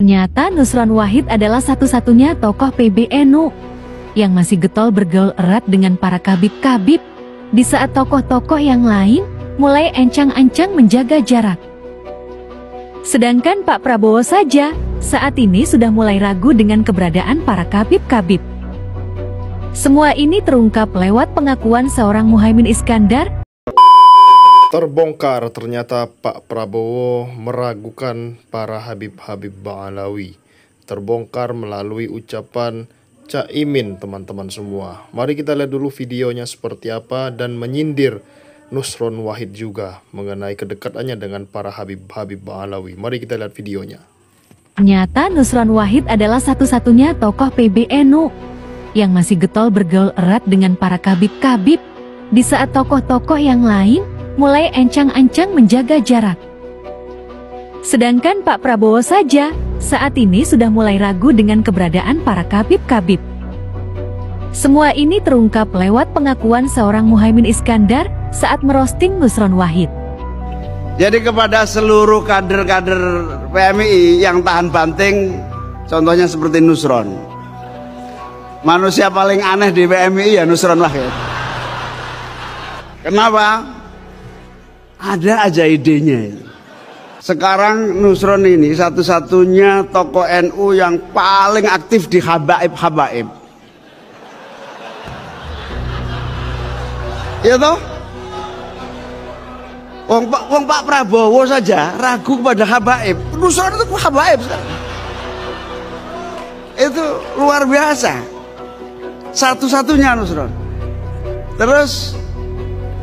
Ternyata Nusron Wahid adalah satu-satunya tokoh PBNU yang masih getol bergaul erat dengan para kabib-kabib, di saat tokoh-tokoh yang lain mulai encang-encang menjaga jarak. Sedangkan Pak Prabowo saja saat ini sudah mulai ragu dengan keberadaan para kabib-kabib. Semua ini terungkap lewat pengakuan seorang Muhaimin Iskandar. Terbongkar ternyata Pak Prabowo meragukan para Habib-Habib Ba'alawi. Terbongkar melalui ucapan Caimin, teman-teman semua. Mari kita lihat dulu videonya seperti apa dan menyindir Nusron Wahid juga mengenai kedekatannya dengan para Habib-Habib Ba'alawi. Mari kita lihat videonya. Ternyata Nusron Wahid adalah satu-satunya tokoh PBNU yang masih getol bergaul erat dengan para kabib-kabib, di saat tokoh-tokoh yang lain mulai encang-encang menjaga jarak. Sedangkan Pak Prabowo saja saat ini sudah mulai ragu dengan keberadaan para kabib-kabib. Semua ini terungkap lewat pengakuan seorang Muhaimin Iskandar saat merosting Nusron Wahid. Jadi kepada seluruh kader-kader PMI yang tahan banting, contohnya seperti Nusron. Manusia paling aneh di PMI ya Nusron Wahid. Kenapa? Ada aja idenya. Sekarang Nusron ini satu-satunya tokoh NU yang paling aktif di habaib-habaib. Ya toh? Wong Pak Prabowo saja ragu kepada habaib. Nusron itu habaib sekarang. Itu luar biasa. Satu-satunya Nusron. Terus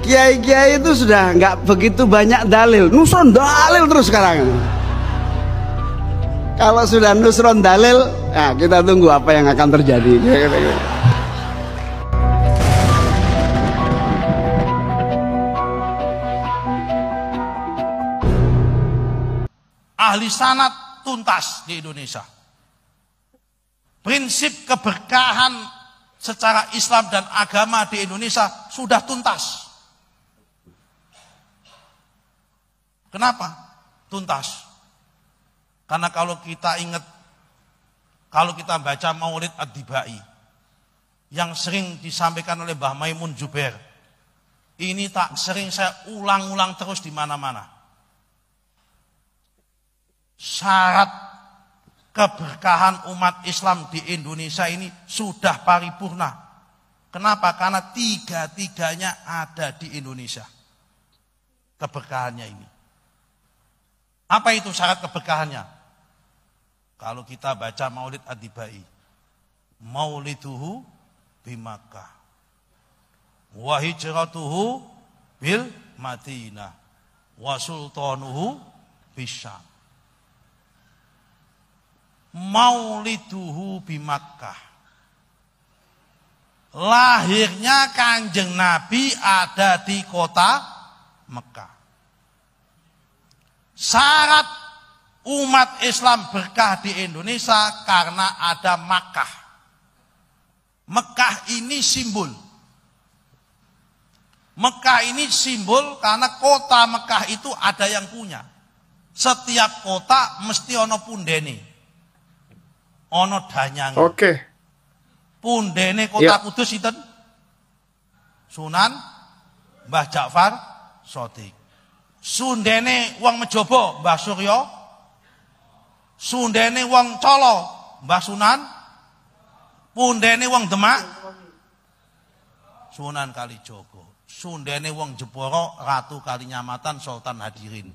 kiai-kiai itu sudah nggak begitu banyak dalil. Nusron dalil terus sekarang. Kalau sudah Nusron dalil, nah kita tunggu apa yang akan terjadi. Ahli sanad tuntas di Indonesia. Prinsip keberkahan secara Islam dan agama di Indonesia sudah tuntas. Kenapa? Tuntas. Karena kalau kita ingat, kalau kita baca Maulid Ad-Dibai yang sering disampaikan oleh Mbah Maimun Jubair, ini tak sering saya ulang-ulang terus di mana-mana. Syarat keberkahan umat Islam di Indonesia ini sudah paripurna. Kenapa? Karena tiga-tiganya ada di Indonesia. Keberkahannya ini. Apa itu syarat keberkahannya? Kalau kita baca Maulid Ad-Dibai, Mauliduhu bimakkah, wa hijratuhu bil Madinah, wa sultanuhu bisyam. Mauliduhu bimakkah, lahirnya Kanjeng Nabi ada di kota Mekah. Syarat umat Islam berkah di Indonesia karena ada Makkah. Mekah ini simbol. Mekah ini simbol karena kota Mekah itu ada yang punya. Setiap kota mesti ono pundene. Ono danyang. Oke. Pundene kota Kudus itu Sunan Mbah Ja'far Shadiq. Sundene wong Mejobo Mbah Suryo. Sundene wong Colo Mbah Sunan. Pundene wong Demak Sunan Kalijogo. Sundene wong Jepara Ratu Kalinyamatan Sultan Hadirin.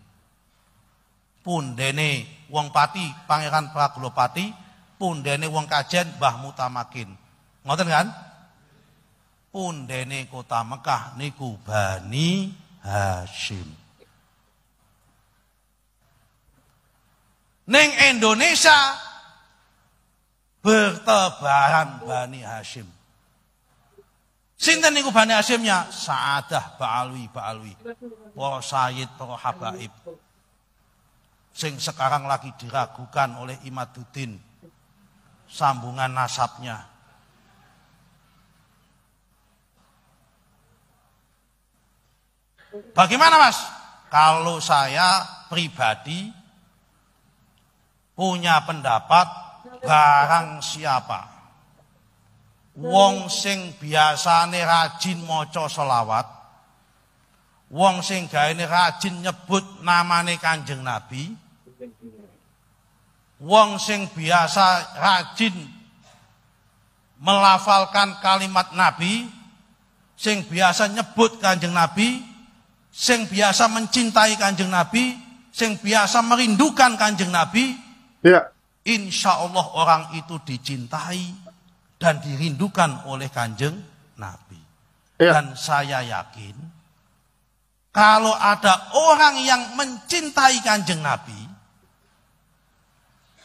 Pundene wong Pati Pangeran Praglopati. Pundene wong Kajen Mbah Mutamakin. Ngoten kan? Pundene kota Mekah niku Bani Hashim. Neng Indonesia bertebaran Bani Hashim. Sinten niku Bani Hashimnya? Sa'adah Ba'alwi, para sayyid, para habaib. Sing sekarang lagi diragukan oleh Imaduddin sambungan nasabnya. Bagaimana Mas? Kalau saya pribadi punya pendapat barang siapa wong sing biasane rajin maca selawat, wong sing gaene rajin nyebut namane Kanjeng Nabi, wong sing biasa rajin melafalkan kalimat Nabi, sing biasa nyebut Kanjeng Nabi, sing biasa mencintai Kanjeng Nabi, sing biasa merindukan Kanjeng Nabi, Ya. insya Allah orang itu dicintai dan dirindukan oleh Kanjeng Nabi. Ya. Dan saya yakin kalau ada orang yang mencintai Kanjeng Nabi,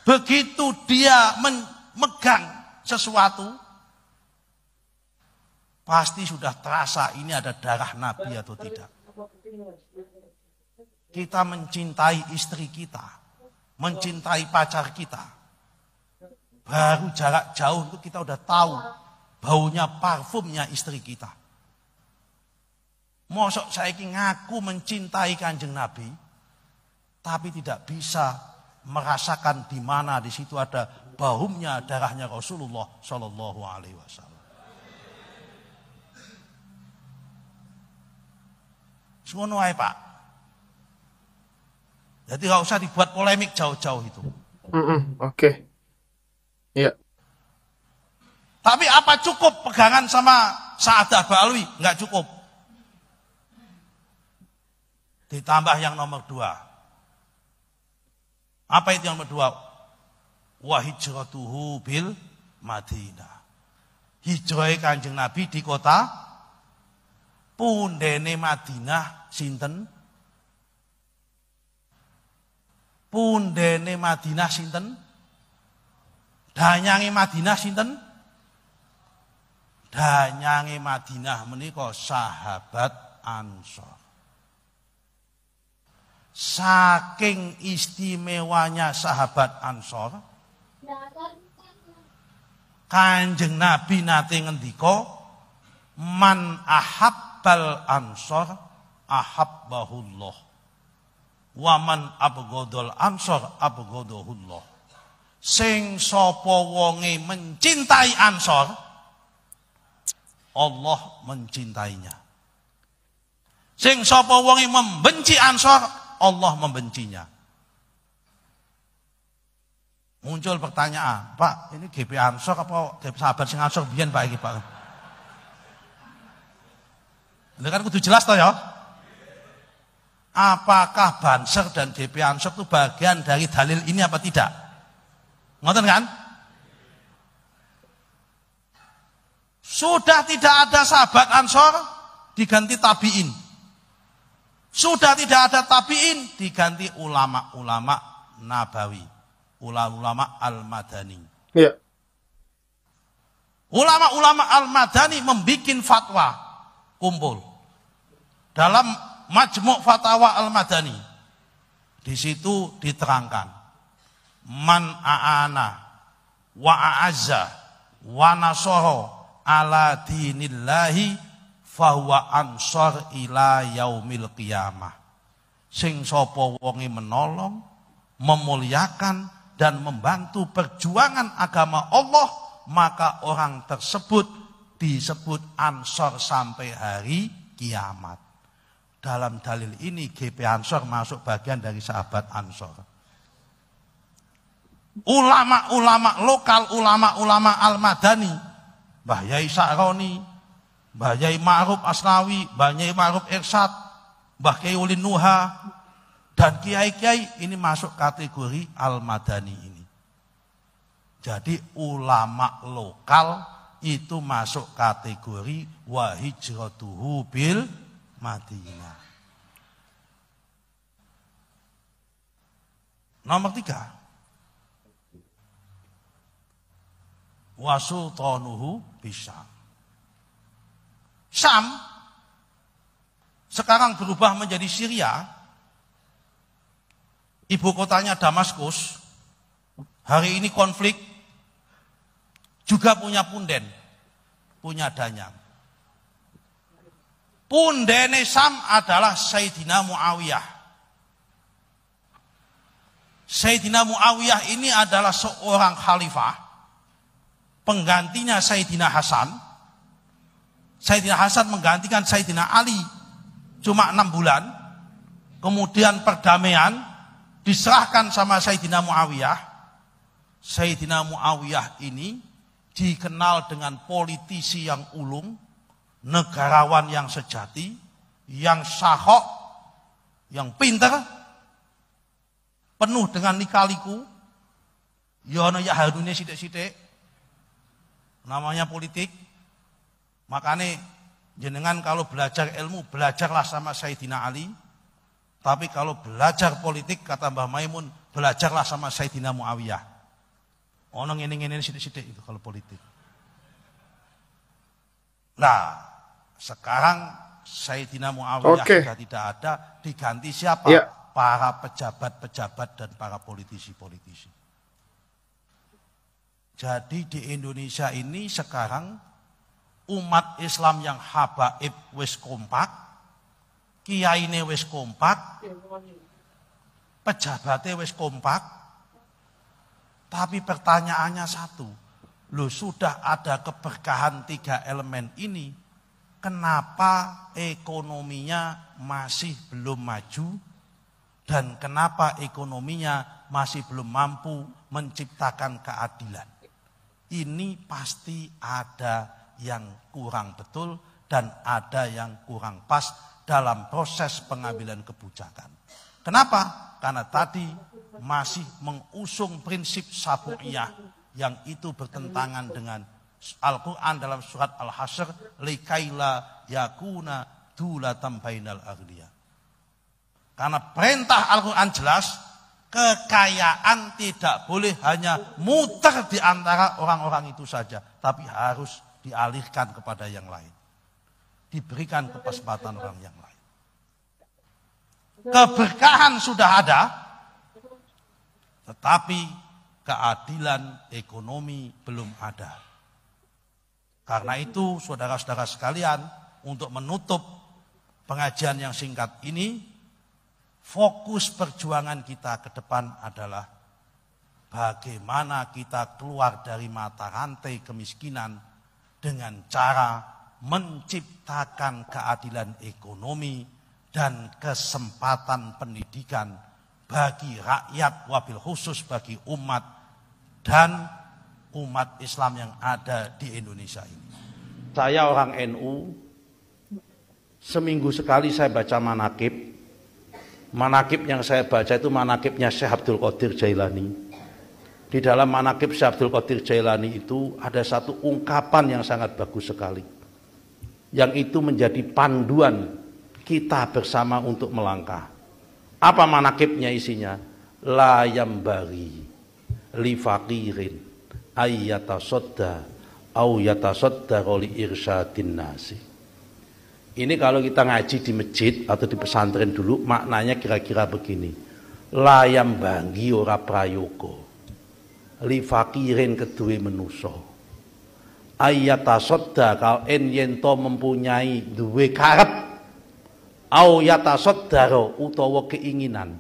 begitu dia memegang sesuatu, pasti sudah terasa ini ada darah Nabi atau tidak. Kita mencintai istri kita, mencintai pacar kita, baru jarak jauh itu kita udah tahu baunya parfumnya istri kita. Mosok saiki ngaku mencintai Kanjeng Nabi, tapi tidak bisa merasakan di mana di situ ada baunya darahnya Rasulullah Shallallahu Alaihi Wasallam. Semono ae Pak. Jadi nggak usah dibuat polemik jauh-jauh itu. Oke. Iya. Tapi apa cukup pegangan sama Sa'adah Ba'alwi? Enggak cukup. Ditambah yang nomor 2. Apa itu yang nomor 2? Wa hijratuhu bil Madinah. Hijrah Kanjeng Nabi di kota pundene Madinah sinten? Pundene Madinah sinten? Danyange Madinah sinten? Danyange Madinah menika sahabat Ansor. Saking istimewanya sahabat Ansor, Kanjeng Nabi nate ngendika, man ahabbal Ansor ahabbahullah, wa man abghadal Ansor abghadahullah. Sing sapa wonge mencintai Ansor, Allah mencintainya. Sing sapa wonge membenci Ansor, Allah membencinya. Muncul pertanyaan, Pak, ini GP Ansor apa GP sahabat sing Ansor biyen Pak iki Pak? Ini kan kudu jelas toh ya. Apakah Banser dan GP Ansor itu bagian dari dalil ini apa tidak? Ngoten kan? Sudah tidak ada sahabat Ansor, diganti tabi'in. Sudah tidak ada tabi'in, diganti ulama-ulama Nabawi, ulama-ulama Al-Madani. Iya. Ulama-ulama Al-Madani membuat fatwa kumpul dalam Majmu' Fatawa Al-Madani. Di situ diterangkan, man a'ana wa a'azza wa nasara ala dinillahi fahuwa ansor ila yaumil qiyamah. Sing sapa wonge menolong, memuliakan dan membantu perjuangan agama Allah, maka orang tersebut disebut ansor sampai hari kiamat. Dalam dalil ini GP Ansor masuk bagian dari sahabat Ansor. Ulama-ulama lokal, ulama-ulama Al-Madani, Mbah Yai Sa'roni, Mbah Yai Ma'ruf Asnawi, Mbah Yai Ma'ruf Irsyad, Mbah Kiai Ulin Nuha, dan kiai-kiai ini masuk kategori Al-Madani ini. Jadi ulama lokal itu masuk kategori wa hijratuhu bil Madinah. Nomor 3. Wa sultanuhu bisyam. Syam sekarang berubah menjadi Syria. Ibu kotanya Damaskus. Hari ini konflik, juga punya punden, punya danyang. Pundene Syam adalah Sayyidina Muawiyah. Sayyidina Muawiyah ini adalah seorang khalifah, penggantinya Sayyidina Hasan. Sayyidina Hasan menggantikan Sayyidina Ali cuma 6 bulan. Kemudian perdamaian diserahkan sama Sayyidina Muawiyah. Sayyidina Muawiyah ini dikenal dengan politisi yang ulung, negarawan yang sejati, yang syahok, yang pinter, penuh dengan lika-liku, yono ya harunya sidik-sidik, namanya politik. Makanya jenengan kalau belajar ilmu, belajarlah sama Sayyidina Ali. Tapi kalau belajar politik, kata Mbah Maimun, belajarlah sama Sayyidina Muawiyah. Ono ngene-ngene sidik-sidik itu kalau politik. Nah, sekarang Sayyidina Muawiyah sudah tidak ada, diganti siapa? Ya. Para pejabat-pejabat dan para politisi-politisi. Jadi di Indonesia ini sekarang umat Islam yang habaib wis kompak, kiyaine wis kompak, pejabatnya wis kompak, tapi pertanyaannya satu, loh sudah ada keberkahan 3 elemen ini, kenapa ekonominya masih belum maju? Dan kenapa ekonominya masih belum mampu menciptakan keadilan? Ini pasti ada yang kurang betul dan ada yang kurang pas dalam proses pengambilan kebijakan. Kenapa? Karena tadi masih mengusung prinsip sabu'iyah yang itu bertentangan dengan Al-Quran dalam surat Al-Hasyr, likaila yakuna dulatan bainal aghniya. Karena perintah Al-Quran jelas, kekayaan tidak boleh hanya muter di antara orang-orang itu saja, tapi harus dialihkan kepada yang lain. Diberikan kesempatan orang yang lain. Keberkahan sudah ada, tetapi keadilan ekonomi belum ada. Karena itu, saudara-saudara sekalian, untuk menutup pengajian yang singkat ini, fokus perjuangan kita ke depan adalah bagaimana kita keluar dari mata rantai kemiskinan dengan cara menciptakan keadilan ekonomi dan kesempatan pendidikan bagi rakyat, wabil khusus bagi umat dan umat Islam yang ada di Indonesia ini. Saya orang NU, seminggu sekali saya baca manaqib. Manaqib yang saya baca itu manaqibnya Syekh Abdul Qadir Jailani. Di dalam manaqib Syekh Abdul Qadir Jailani itu ada satu ungkapan yang sangat bagus sekali. Yang itu menjadi panduan kita bersama untuk melangkah. Apa manaqibnya isinya? La yambari li faqirin ayyatasadda au yatasadda li irsyadin nasi. Ini kalau kita ngaji di masjid atau di pesantren dulu, maknanya kira-kira begini. Layam banggi ora prayoga, li fakirin kedue menuso. Ayyatasodda kal en yento mempunyai duwe karep, au yatasoddaro utawa keinginan.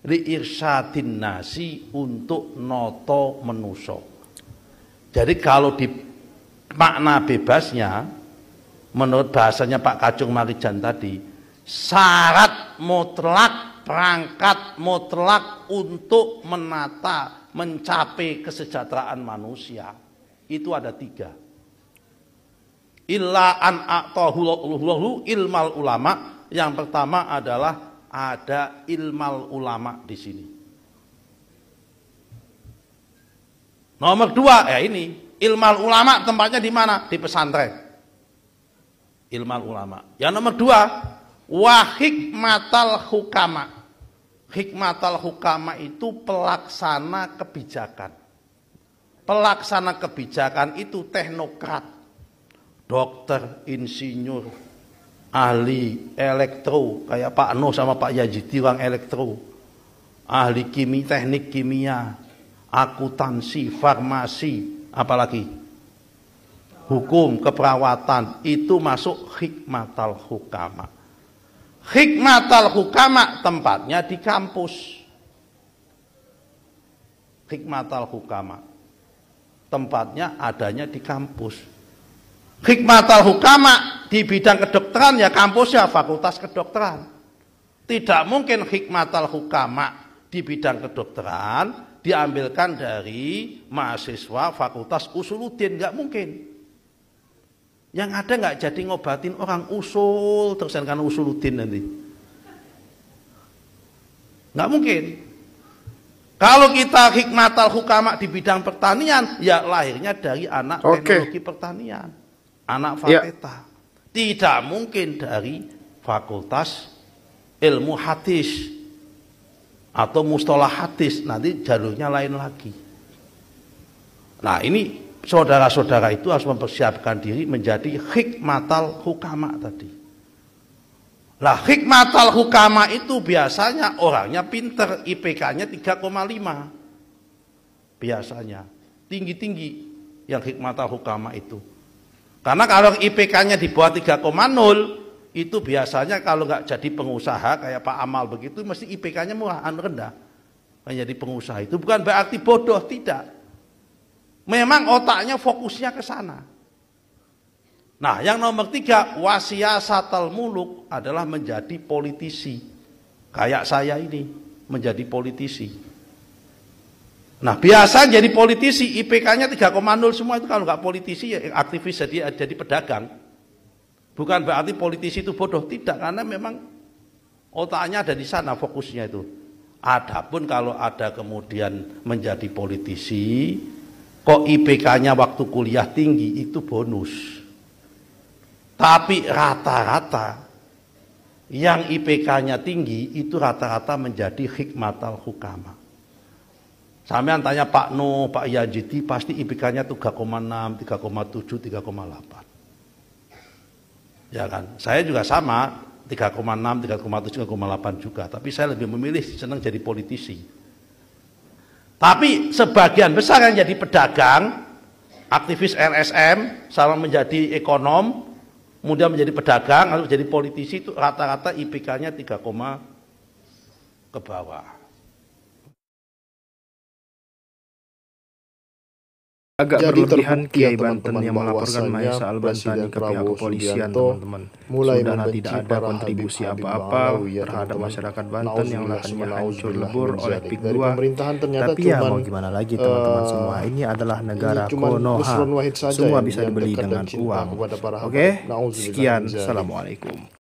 Li irsyadin nasi untuk noto menuso. Jadi kalau di makna bebasnya, menurut bahasanya Pak Kacung Marijan tadi, syarat mutlak, perangkat mutlak untuk menata, mencapai kesejahteraan manusia itu ada 3. Illa an a'tahu ilmal ulama. Yang pertama adalah ada ilmal ulama di sini. Nomor 2 ya ini, ilmal ulama tempatnya di mana? Di pesantren. Ilmal ulama. Yang nomor 2, wa hikmatal hukama. Hikmatal hukama itu pelaksana kebijakan. Pelaksana kebijakan itu teknokrat. Dokter, insinyur, ahli elektro, kayak Pak Nuh sama Pak Yazidi orang elektro. Ahli teknik kimia, akuntansi, farmasi, apalagi hukum, keperawatan, itu masuk hikmatal hukama. Hikmatal hukama tempatnya di kampus. Hikmatul Hukama. Tempatnya adanya di kampus. Hikmatul Hukama di bidang kedokteran ya kampusnya Fakultas Kedokteran. Tidak mungkin Hikmatul Hukama di bidang kedokteran diambilkan dari mahasiswa Fakultas Usuluddin, nggak mungkin. Yang ada nggak jadi ngobatin orang usul terus kan Usuluddin nanti. Nggak mungkin. Kalau kita Hikmatul Hukama di bidang pertanian, ya lahirnya dari anak teknologi pertanian, anak Fateta. Tidak mungkin dari Fakultas Ilmu Hadis atau Mustalah Hadis, nanti jalurnya lain lagi. Nah ini saudara-saudara itu harus mempersiapkan diri menjadi Hikmatul Hukama tadi. Lah Hikmatul Hukama itu biasanya orangnya pinter, IPK-nya 3,5. Biasanya tinggi-tinggi yang Hikmatul Hukama itu. Karena kalau IPK-nya di bawah 3,0 itu biasanya kalau nggak jadi pengusaha kayak Pak Amal begitu mesti IPK-nya rendah. Menjadi pengusaha itu bukan berarti bodoh, tidak. Memang otaknya fokusnya ke sana. Nah, yang nomor 3, wasiyasatul muluk adalah menjadi politisi. Kayak saya ini, menjadi politisi. Nah, biasa jadi politisi, IPK-nya 3,0 semua itu kalau nggak politisi, ya aktivis jadi pedagang. Bukan berarti politisi itu bodoh, tidak. Karena memang otaknya ada di sana, fokusnya itu. Adapun kalau ada kemudian menjadi politisi, kok IPK-nya waktu kuliah tinggi, itu bonus. Tapi rata-rata yang IPK-nya tinggi itu rata-rata menjadi Hikmatul Hukama. Sampean tanya Pak No, Pak Yazidi pasti IPK-nya 3,6, 3,7, 3,8. Ya kan? Saya juga sama 3,6, 3,7, 3,8 juga. Tapi saya lebih memilih senang jadi politisi. Tapi sebagian besar yang jadi pedagang, aktivis LSM, sama menjadi ekonom, kemudian menjadi pedagang atau menjadi politisi itu rata-rata IPK-nya 3, ke bawah. Agak berlebihan Kiai Banten yang melaporkan Mahesa Al-Bantani ke pihak kepolisian, teman-teman. Sudahlah tidak ada kontribusi apa-apa terhadap masyarakat Banten yang lahannya hancur lebur oleh PIK 2. Tapi ya mau gimana lagi teman-teman semua, ini adalah negara Konoha, semua bisa dibeli dengan uang. Oke, sekian, assalamualaikum.